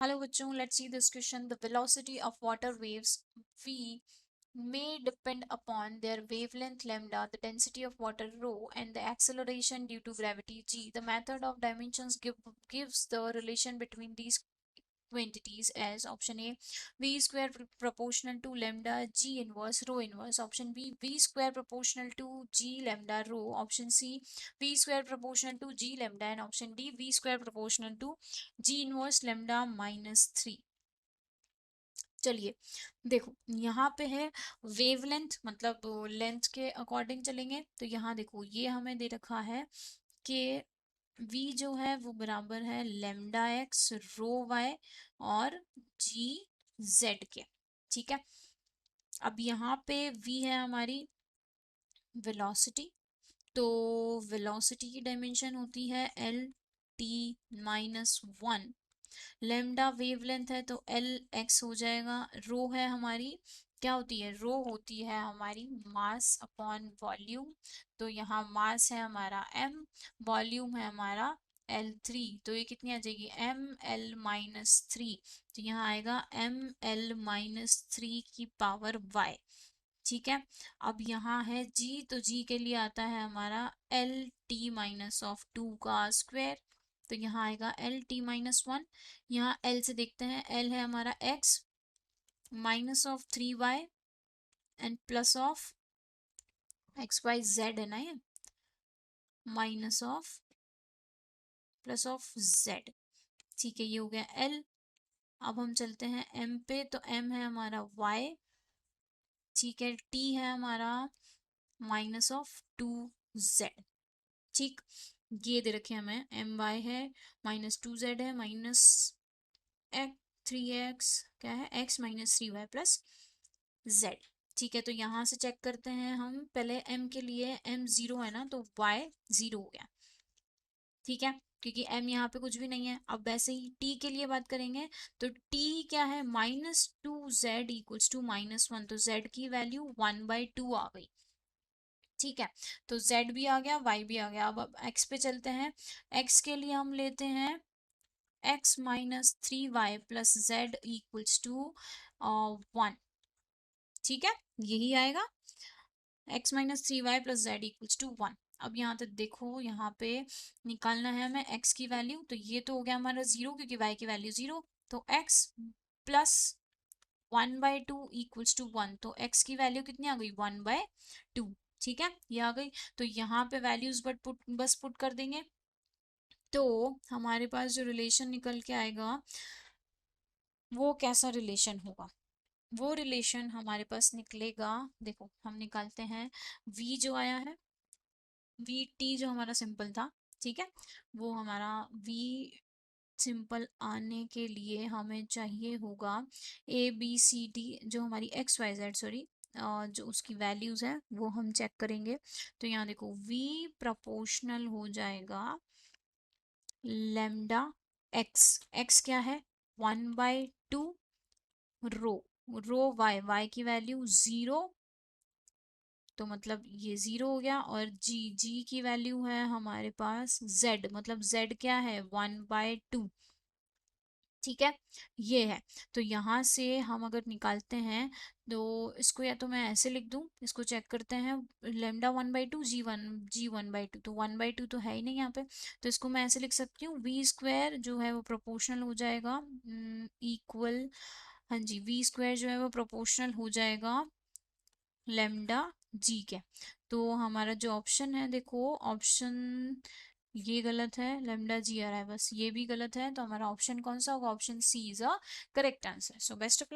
Hello bachcho, let's see this question. The velocity of water waves v may depend upon their wavelength lambda, the density of water rho, and the acceleration due to gravity g. The method of dimensions gives the relation between these quantities as option A v square proportional to lambda g inverse rho inverse, option B v square proportional to g lambda rho, option C v square proportional to g lambda, and option D v square proportional to g inverse lambda -3। चलिए देखो यहाँ पे है wavelength, मतलब length के according चलेंगे तो यहाँ देखो ये हमें दे रखा है कि v जो है वो बराबर है लेमडा एक्स रो वाई और जी जेड के। ठीक है, अब यहाँ पे v है हमारी वेलोसिटी, तो वेलोसिटी की डायमेंशन होती है एल टी -1, लेमडा वेवलेंथ है तो एल एक्स हो जाएगा, रो है हमारी क्या होती है, रो होती है हमारी मास अपॉन वॉल्यूम, तो यहाँ मास है हमारा m, वॉल्यूम है हमारा L3, तो ये कितनी आ जाएगी ml-3, तो यहाँ आएगा ml-3 की पावर y। ठीक है, अब यहाँ है g, तो g के लिए आता है हमारा LT-2 का स्क्वायर, तो यहाँ आएगा LT-1। यहाँ L से देखते हैं, L है हमारा x -3y and plus of XYZ है ना, ये minus of plus of z। ठीक है, ये हो गया L। अब हम चलते हैं M पे, तो M है हमारा y, ठीक है, T है हमारा -2z। ठीक, ये दे रखे हमें my है -2z है -3x क्या है x -3y प्लस z। ठीक है, तो यहाँ से चेक करते हैं हम पहले m के लिए, m 0 है ना तो y 0 हो गया। ठीक है, क्योंकि m यहाँ पे कुछ भी नहीं है। अब वैसे ही t के लिए बात करेंगे तो t क्या है -2z = -1, तो z की वैल्यू 1/2 आ गई। ठीक है, तो z भी आ गया y भी आ गया। अब x पे चलते हैं, x के लिए हम लेते हैं x -3y प्लस z = 1। ठीक है, यही आएगा x -3y प्लस z = 1। अब यहाँ तक देखो, यहाँ पे निकालना है हमें x की वैल्यू, तो ये तो हो गया हमारा 0 क्योंकि y की वैल्यू 0, तो x प्लस 1/2 = 1, तो x की वैल्यू कितनी आ गई 1/2। ठीक है, ये आ गई, तो यहाँ पे वैल्यूज बस पुट कर देंगे, तो हमारे पास जो रिलेशन निकल के आएगा वो कैसा रिलेशन होगा, वो रिलेशन हमारे पास निकलेगा। देखो हम निकालते हैं, v जो आया है, वी टी जो हमारा सिंपल था, ठीक है, वो हमारा v सिंपल आने के लिए हमें चाहिए होगा ए बी सी डी, जो हमारी एक्स वाई जेड सॉरी जो उसकी वैल्यूज है वो हम चेक करेंगे। तो यहाँ देखो v प्रोपोर्शनल हो जाएगा लेमडा एक्स, एक्स क्या है 1/2 रो, रो वाई, वाई की वैल्यू 0, तो मतलब ये 0 हो गया, और जी, जी की वैल्यू है हमारे पास z, मतलब z क्या है 1/2। ठीक है, ये है, तो यहाँ से हम अगर निकालते हैं तो इसको या तो मैं ऐसे लिख दूं, इसको चेक करते हैं, लेमडा 1/2 जी 1/2, तो 1/2 तो है ही नहीं यहाँ पे, तो इसको मैं ऐसे लिख सकती हूँ v स्क्वायर जो है वो प्रोपोर्शनल हो जाएगा इक्वल, हाँ जी, v स्क्वायर जो है वो प्रोपोर्शनल हो जाएगा लेमडा जी के। तो हमारा जो ऑप्शन है, देखो ऑप्शन ये गलत है, लेमडा जी आ रहा है बस, ये भी गलत है, तो हमारा ऑप्शन कौन सा होगा, option C is a correct answer. So best of luck.